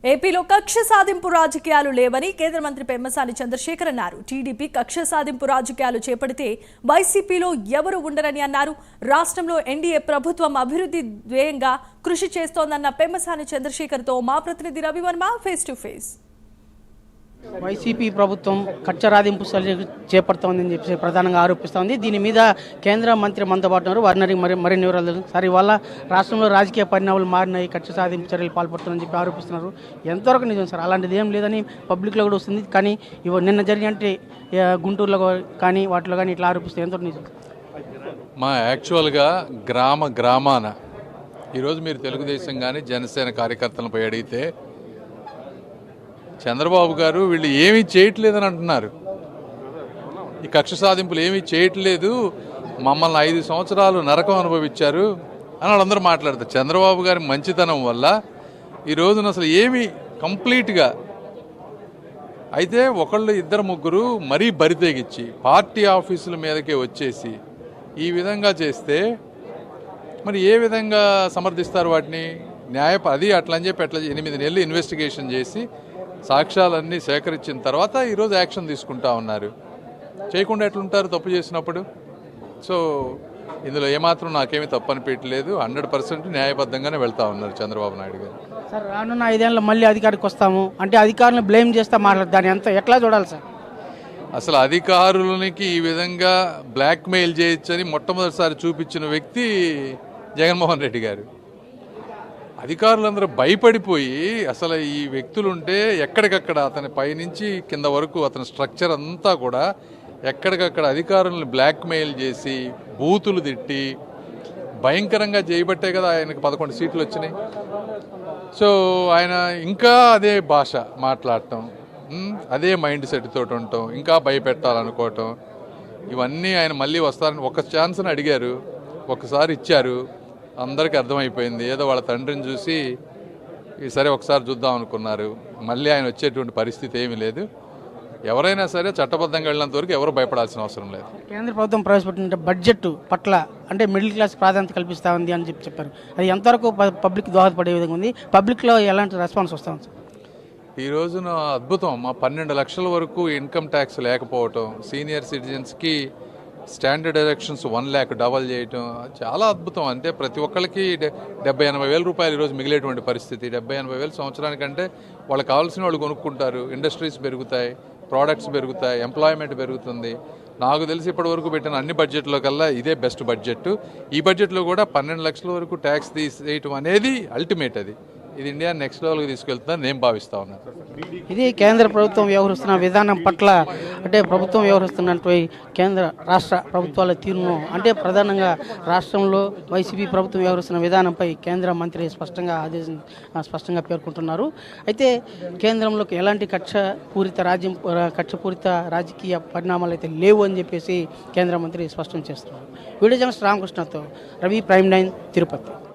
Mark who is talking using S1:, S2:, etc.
S1: ఏపీలో కక్ష సాధింపు రాజకీయాలు లేవని కేంద్ర మంత్రి పెమ్మసాని చంద్రశేఖర్ అన్నారు. టీడీపీ కక్ష సాధింపు రాజకీయాలు చేపడితే వైసీపీలో ఎవరు ఉండరని అన్నారు. రాష్ట్రంలో ఎన్డీఏ ప్రభుత్వం అభివృద్ధి ధ్యేయంగా కృషి చేస్తోందన్న పెమ్మసాని చంద్రశేఖర్తో మా ప్రతినిధి Ravi Varma face to face.
S2: YCP ప్రభుత్వం కక్షరాదింపు చేపడుతోందని చెప్పి ప్రధానంగా ఆరోపిస్తోంది. దీని మీద కేంద్ర మంత్రి మనతో పాటు ఉన్నారు. వారిని మరిన్ని వివరాలు సార్, ఇవాళ రాష్ట్రంలో రాజకీయ పరిణామాలు మారినాయి, కక్ష సాధింపు చర్యలు పాల్పడుతున్నారని చెప్పి ఆరోపిస్తున్నారు. ఎంతవరకు నిజం సార్? అలాంటిది ఏం లేదని పబ్లిక్లో కూడా వస్తుంది. కానీ నిన్న జరిగినట్టు గుంటూరులో కానీ వాటిలో కానీ ఇట్లా ఆరోపిస్తే ఎంతవరకు నిజం?
S3: యాక్చువల్గా గ్రామాన ఈరోజు మీరు తెలుగుదేశం కానీ జనసేన కార్యకర్తలను పోయి అడిగితే చంద్రబాబు గారు వీళ్ళు ఏమీ చేయట్లేదని అంటున్నారు. ఈ కక్ష సాధింపులు ఏమీ చేయట్లేదు, మమ్మల్ని 5 సంవత్సరాలు నరకం అనుభవించారు అని వాళ్ళందరూ మాట్లాడతారు. చంద్రబాబు గారి మంచితనం వల్ల ఈ రోజున అసలు ఏమీ కంప్లీట్గా అయితే ఒకళ్ళు ఇద్దరు ముగ్గురు మరీ బరితెగిచ్చి పార్టీ ఆఫీసుల మీదకే వచ్చేసి ఈ విధంగా చేస్తే మరి ఏ విధంగా సమర్థిస్తారు వాటిని? అది అట్లా అని చెప్పి 8 నెలలు ఇన్వెస్టిగేషన్ చేసి సాక్ష్యాలన్నీ సేకరించిన తర్వాత ఈరోజు యాక్షన్ తీసుకుంటా ఉన్నారు. చేయకుండా ఎట్లుంటారు తప్పు చేసినప్పుడు? సో ఇందులో ఏమాత్రం నాకేమీ తప్పు అనిపించలేదు. 100% న్యాయబద్ధంగానే వెళ్తా ఉన్నారు చంద్రబాబు నాయుడు గారు.
S2: సార్, రానున్న 5 ఏళ్ళలో మళ్ళీ అధికారికి వస్తాము అంటే అధికారులను బ్లేమ్ చేస్తా మాట్లాడదాన్ని ఎట్లా చూడాలి సార్?
S3: అసలు అధికారులకి ఈ విధంగా బ్లాక్మెయిల్ చేయొచ్చని మొట్టమొదటిసారి చూపించిన వ్యక్తి జగన్మోహన్ రెడ్డి గారు. అధికారులందరూ భయపడిపోయి అసలు ఈ వ్యక్తులుంటే ఎక్కడికక్కడ అతని పైనుంచి కింద వరకు అతని స్ట్రక్చర్ అంతా కూడా ఎక్కడికక్కడ అధికారులను బ్లాక్మెయిల్ చేసి బూతులు తిట్టి భయంకరంగా చేయబట్టే కదా ఆయనకు 11 సీట్లు వచ్చినాయి. సో ఆయన ఇంకా అదే భాష మాట్లాడటం, అదే మైండ్ సెట్ తోటి ఉండటం, ఇంకా భయపెట్టాలనుకోవటం, ఇవన్నీ ఆయన మళ్ళీ వస్తారని ఒక ఛాన్స్ని అడిగారు, ఒకసారి ఇచ్చారు. అందరికీ అర్థమైపోయింది. ఏదో వాళ్ళ తండ్రిని చూసి సరే ఒకసారి చూద్దాం అనుకున్నారు. మళ్ళీ ఆయన వచ్చేటువంటి పరిస్థితి ఏమీ లేదు. ఎవరైనా సరే చట్టబద్ధంగా వెళ్ళినంత వరకు ఎవరు భయపడాల్సిన అవసరం లేదు.
S2: కేంద్ర ప్రభుత్వం ప్రవేశపెట్టిన బడ్జెట్ పట్ల అంటే మిడిల్ క్లాస్ ప్రాధాన్యత కల్పిస్తూ ఉంది అని చెప్పారు. అది ఎంతవరకు పబ్లిక్ దోహదపడే విధంగా ఉంది? పబ్లిక్లో ఎలాంటి రెస్పాన్స్ వస్తూ ఉంది?
S3: ఈ రోజున అద్భుతం. 12 లక్షల వరకు ఇన్కమ్ ట్యాక్స్ లేకపోవటం, సీనియర్ సిటిజన్స్కి స్టాండర్డ్ డైరెక్షన్స్ 1 lakh డబల్ చేయటం చాలా అద్భుతం. అంటే ప్రతి ఒక్కరికి 70-80 వేల రూపాయలు ఈరోజు మిగిలేటువంటి పరిస్థితి. 70-80 వేలు సంవత్సరానికంటే వాళ్ళకి కావాల్సిన వాళ్ళు కొనుక్కుంటారు. ఇండస్ట్రీస్ పెరుగుతాయి, ప్రోడక్ట్స్ పెరుగుతాయి, ఎంప్లాయ్మెంట్ పెరుగుతుంది. నాకు తెలిసి ఇప్పటి వరకు పెట్టిన అన్ని బడ్జెట్లో కల్లా ఇదే బెస్ట్ బడ్జెట్. ఈ బడ్జెట్లో కూడా 12 లక్షల వరకు ట్యాక్స్ తీసేయటం అనేది అల్టిమేట్. ఇది ఇండియా నెక్స్ట్ లెవెల్కి తీసుకెళ్తుందని నేను భావిస్తా ఉన్నాను.
S2: ఇది కేంద్ర ప్రభుత్వం వ్యవహరిస్తున్న విధానం పట్ల అంటే ప్రభుత్వం వ్యవహరిస్తున్నటువంటి కేంద్ర రాష్ట్ర ప్రభుత్వాల తీరును అంటే ప్రధానంగా రాష్ట్రంలో వైసీపీ ప్రభుత్వం వ్యవహరిస్తున్న విధానంపై కేంద్ర మంత్రి స్పష్టంగా పేర్కొంటున్నారు. అయితే కేంద్రంలోకి ఎలాంటి కక్షపూరిత రాజకీయ పరిణామాలు అయితే లేవు అని చెప్పేసి కేంద్ర మంత్రి స్పష్టం చేస్తున్నారు. వీడియో జర్నలిస్ట్ రామకృష్ణతో రవి, ప్రైమ్ 9, తిరుపతి.